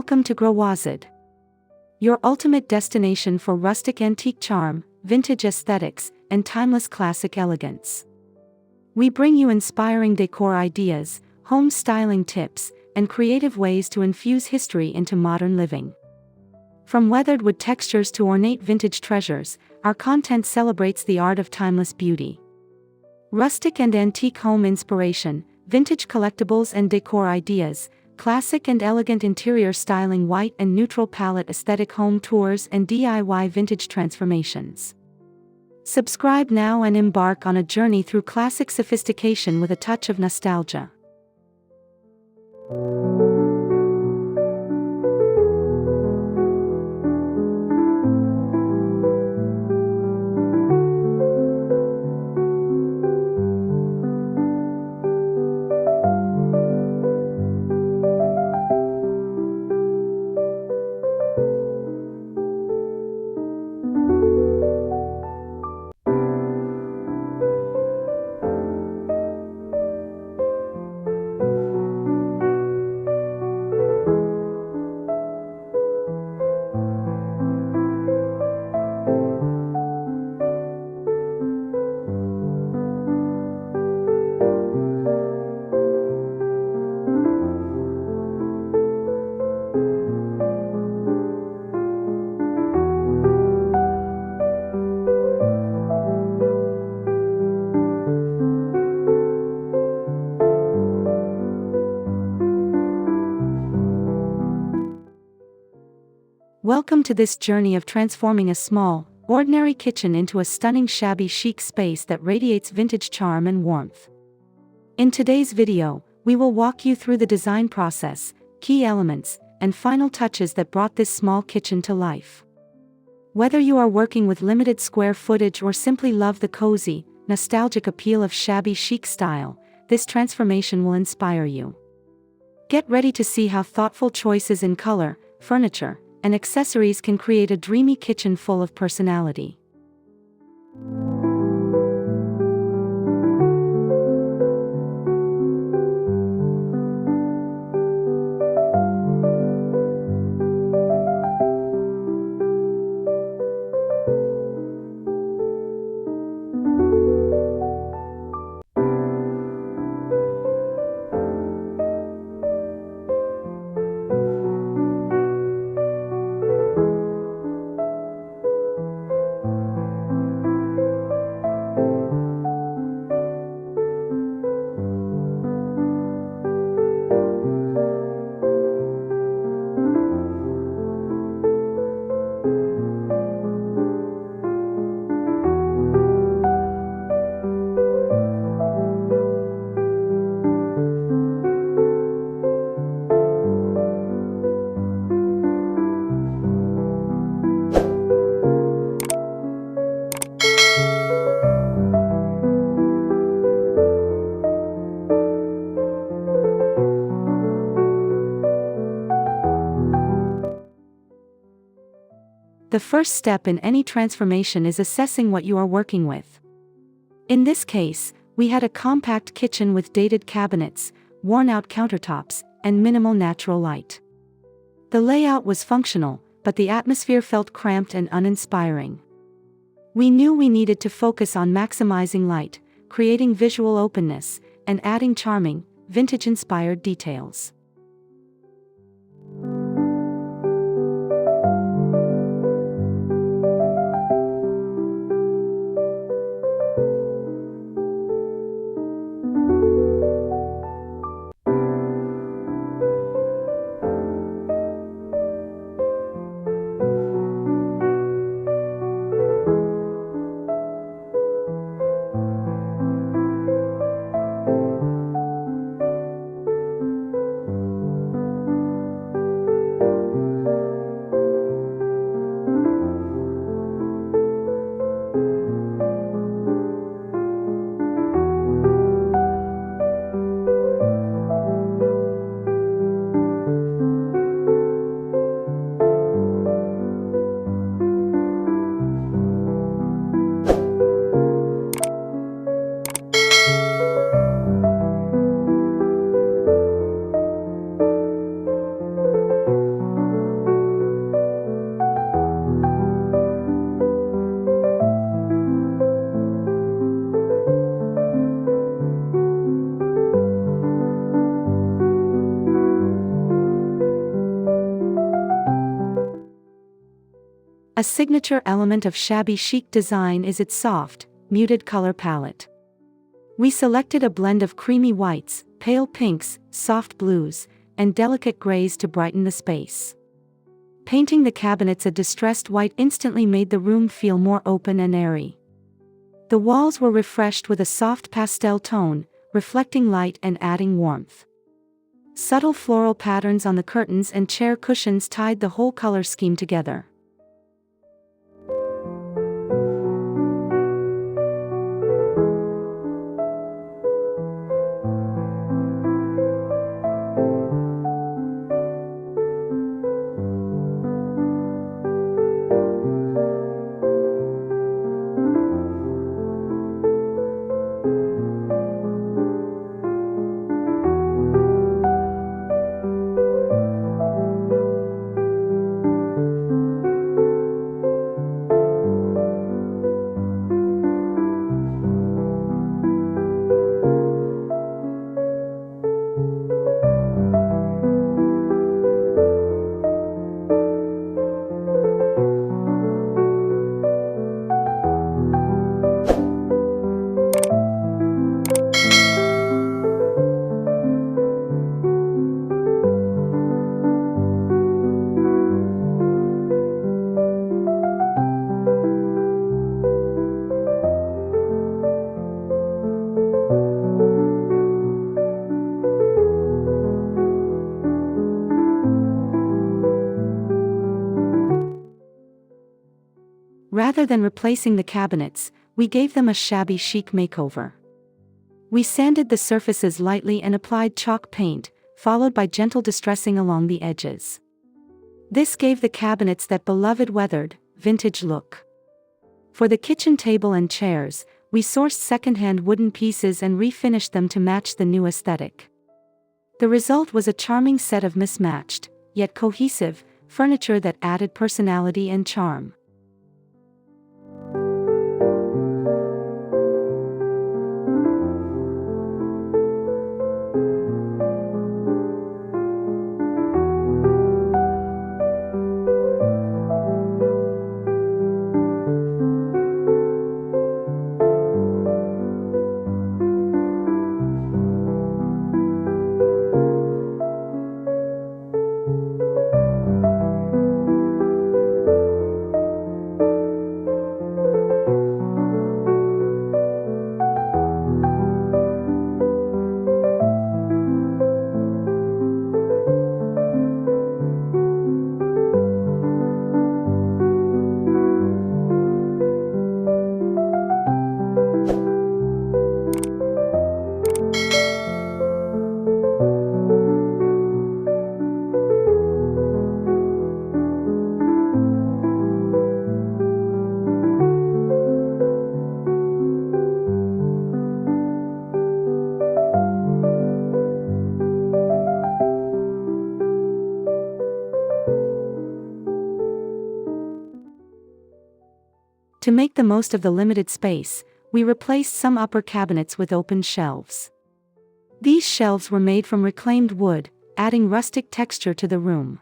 Welcome to Growazid, your ultimate destination for rustic antique charm, vintage aesthetics, and timeless classic elegance. We bring you inspiring decor ideas, home styling tips, and creative ways to infuse history into modern living. From weathered wood textures to ornate vintage treasures, our content celebrates the art of timeless beauty. Rustic and antique home inspiration, vintage collectibles and decor ideas, classic and elegant interior styling, white and neutral palette aesthetic home tours, and DIY vintage transformations. Subscribe now and embark on a journey through classic sophistication with a touch of nostalgia. Welcome to this journey of transforming a small, ordinary kitchen into a stunning shabby chic space that radiates vintage charm and warmth. In today's video, we will walk you through the design process, key elements, and final touches that brought this small kitchen to life. Whether you are working with limited square footage or simply love the cozy, nostalgic appeal of shabby chic style, this transformation will inspire you. Get ready to see how thoughtful choices in color, furniture, and accessories can create a dreamy kitchen full of personality. The first step in any transformation is assessing what you are working with. In this case, we had a compact kitchen with dated cabinets, worn-out countertops, and minimal natural light. The layout was functional, but the atmosphere felt cramped and uninspiring. We knew we needed to focus on maximizing light, creating visual openness, and adding charming, vintage-inspired details. A signature element of Shabby Chic design is its soft, muted color palette. We selected a blend of creamy whites, pale pinks, soft blues, and delicate grays to brighten the space. Painting the cabinets a distressed white instantly made the room feel more open and airy. The walls were refreshed with a soft pastel tone, reflecting light and adding warmth. Subtle floral patterns on the curtains and chair cushions tied the whole color scheme together. Rather than replacing the cabinets, we gave them a shabby chic makeover. We sanded the surfaces lightly and applied chalk paint, followed by gentle distressing along the edges. This gave the cabinets that beloved weathered, vintage look. For the kitchen table and chairs, we sourced second-hand wooden pieces and refinished them to match the new aesthetic. The result was a charming set of mismatched, yet cohesive, furniture that added personality and charm. To make the most of the limited space, we replaced some upper cabinets with open shelves. These shelves were made from reclaimed wood, adding rustic texture to the room.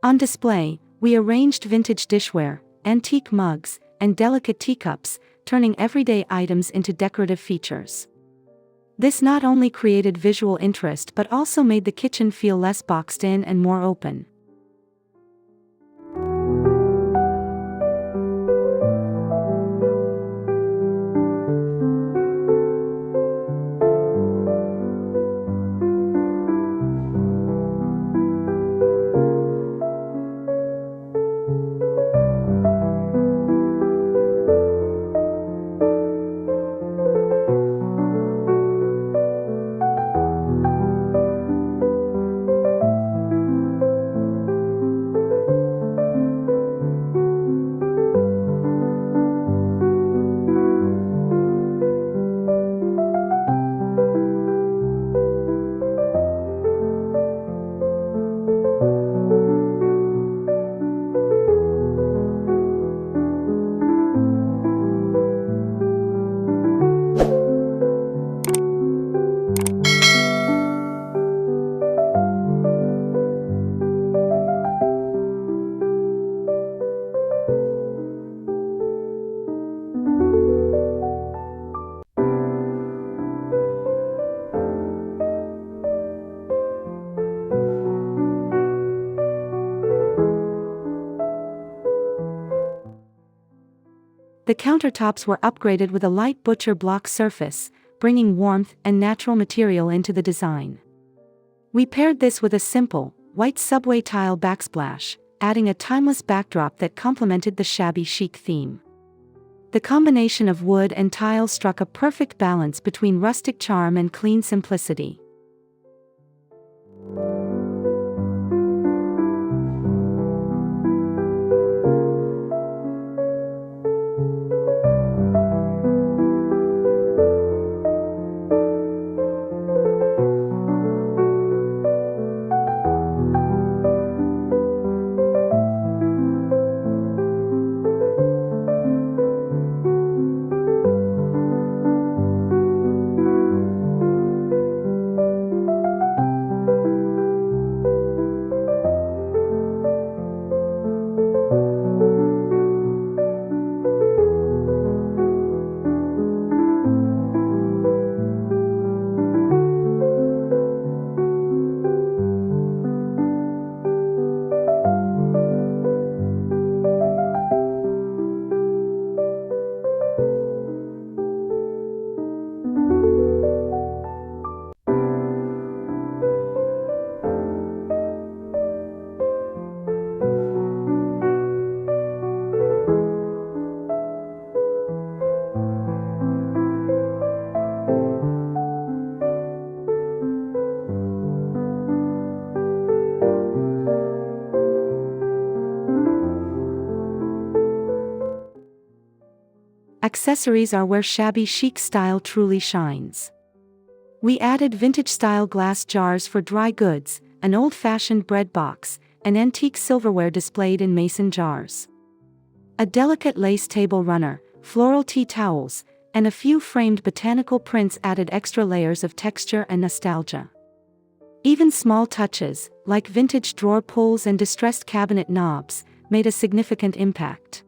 On display, we arranged vintage dishware, antique mugs, and delicate teacups, turning everyday items into decorative features. This not only created visual interest but also made the kitchen feel less boxed in and more open. The countertops were upgraded with a light butcher block surface, bringing warmth and natural material into the design. We paired this with a simple, white subway tile backsplash, adding a timeless backdrop that complemented the shabby chic theme. The combination of wood and tile struck a perfect balance between rustic charm and clean simplicity. Accessories are where shabby chic style truly shines. We added vintage-style glass jars for dry goods, an old-fashioned bread box, and antique silverware displayed in mason jars. A delicate lace table runner, floral tea towels, and a few framed botanical prints added extra layers of texture and nostalgia. Even small touches, like vintage drawer pulls and distressed cabinet knobs, made a significant impact.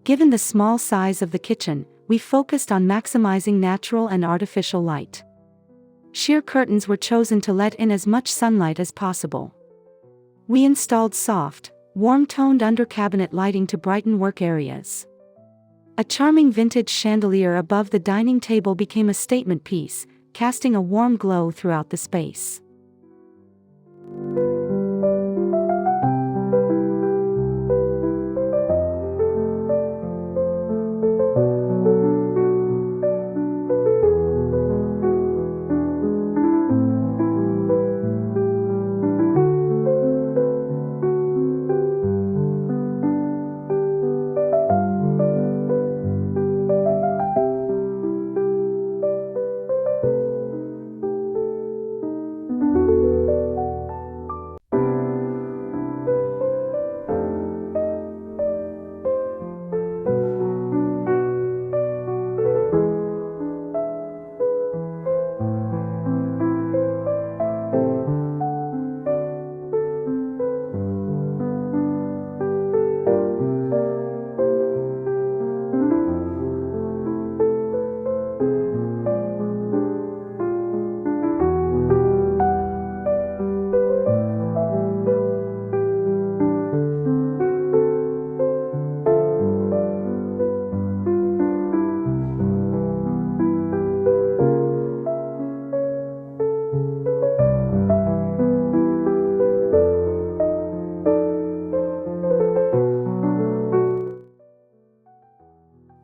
Given the small size of the kitchen, we focused on maximizing natural and artificial light. Sheer curtains were chosen to let in as much sunlight as possible. We installed soft, warm-toned under-cabinet lighting to brighten work areas. A charming vintage chandelier above the dining table became a statement piece, casting a warm glow throughout the space.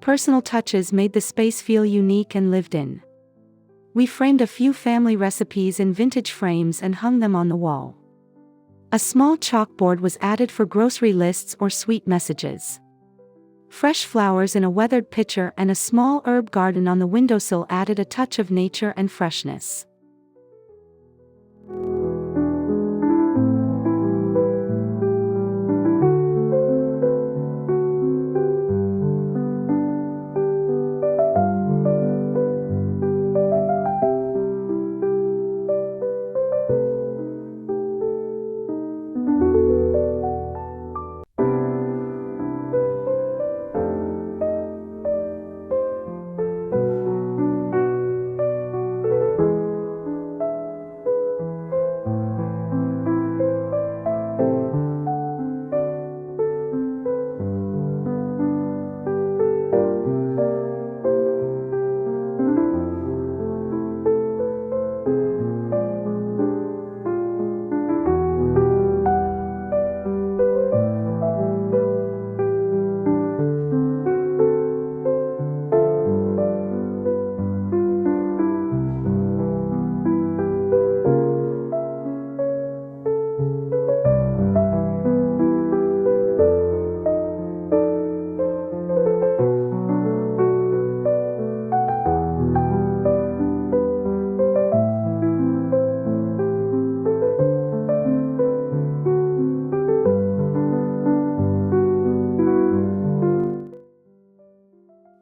personal touches made the space feel unique and lived in. We framed a few family recipes in vintage frames and hung them on the wall. A small chalkboard was added for grocery lists or sweet messages. Fresh flowers in a weathered pitcher and a small herb garden on the windowsill added a touch of nature and freshness.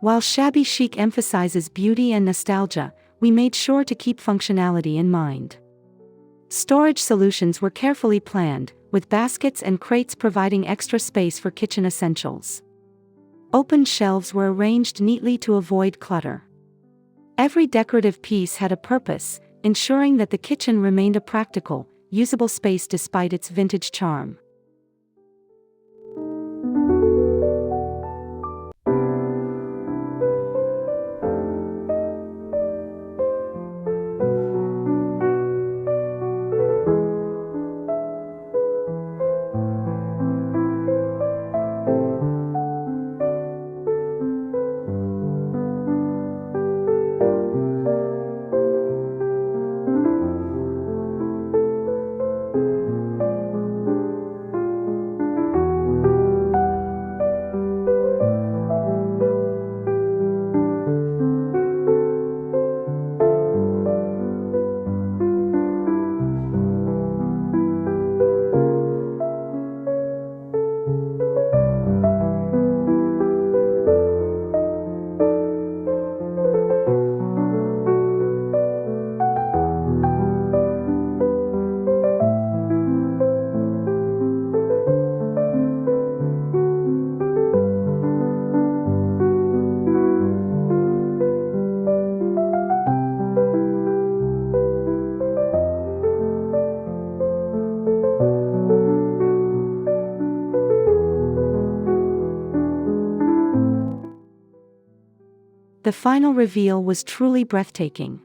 While Shabby Chic emphasizes beauty and nostalgia, we made sure to keep functionality in mind. Storage solutions were carefully planned, with baskets and crates providing extra space for kitchen essentials. Open shelves were arranged neatly to avoid clutter. Every decorative piece had a purpose, ensuring that the kitchen remained a practical, usable space despite its vintage charm. The final reveal was truly breathtaking.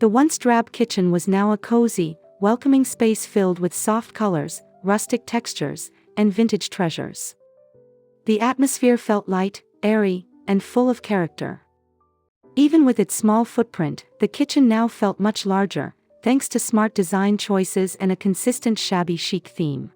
The once drab kitchen was now a cozy, welcoming space filled with soft colors, rustic textures, and vintage treasures. The atmosphere felt light, airy, and full of character. Even with its small footprint, the kitchen now felt much larger, thanks to smart design choices and a consistent shabby chic theme.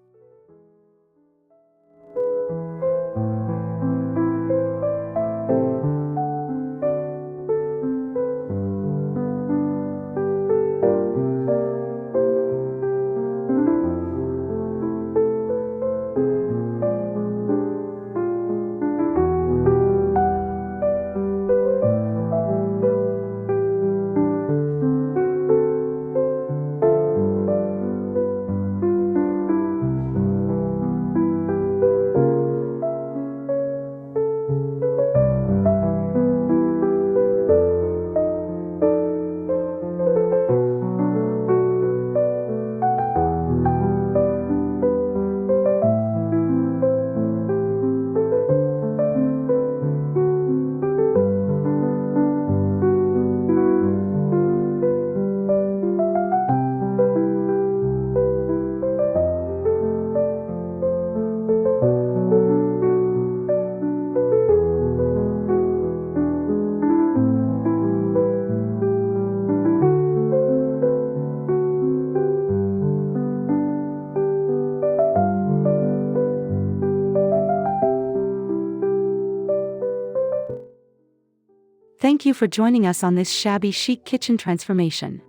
Thank you for joining us on this shabby chic kitchen transformation.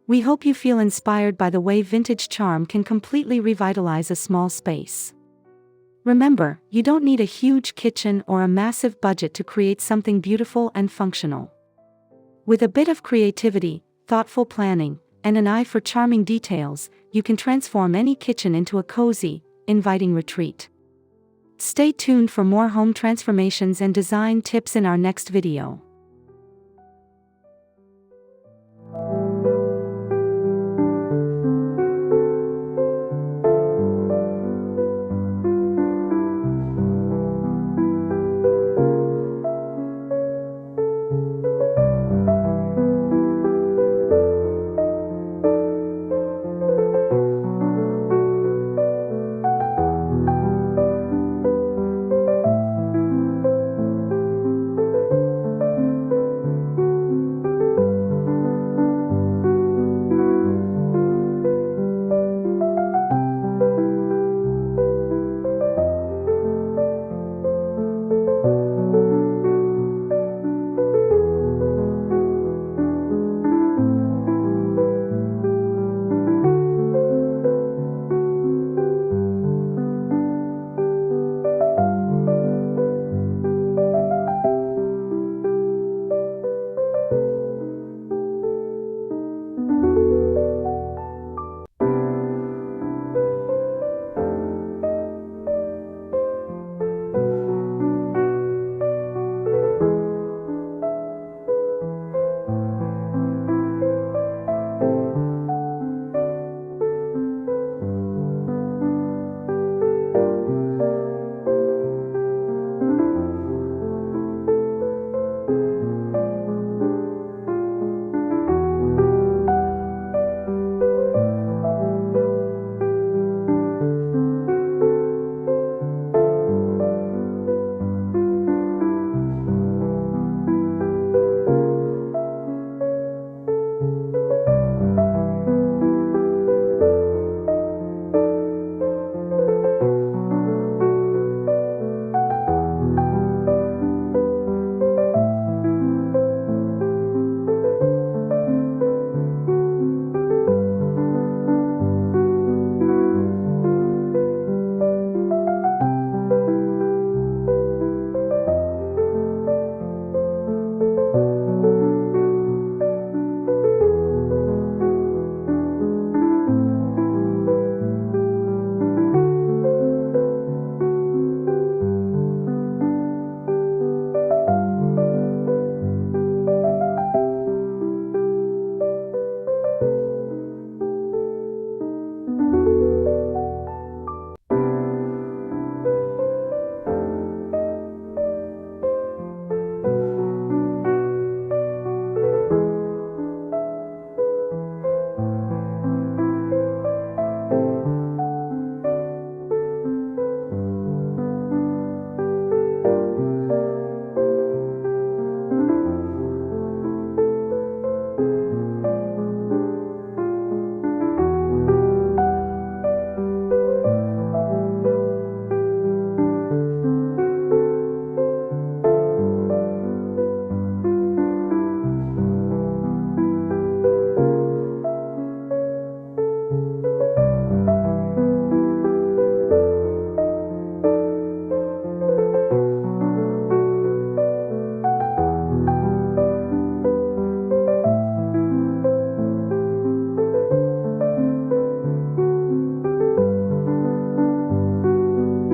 We hope you feel inspired by the way vintage charm can completely revitalize a small space. Remember, you don't need a huge kitchen or a massive budget to create something beautiful and functional. With a bit of creativity, thoughtful planning, and an eye for charming details, you can transform any kitchen into a cozy, inviting retreat. Stay tuned for more home transformations and design tips in our next video.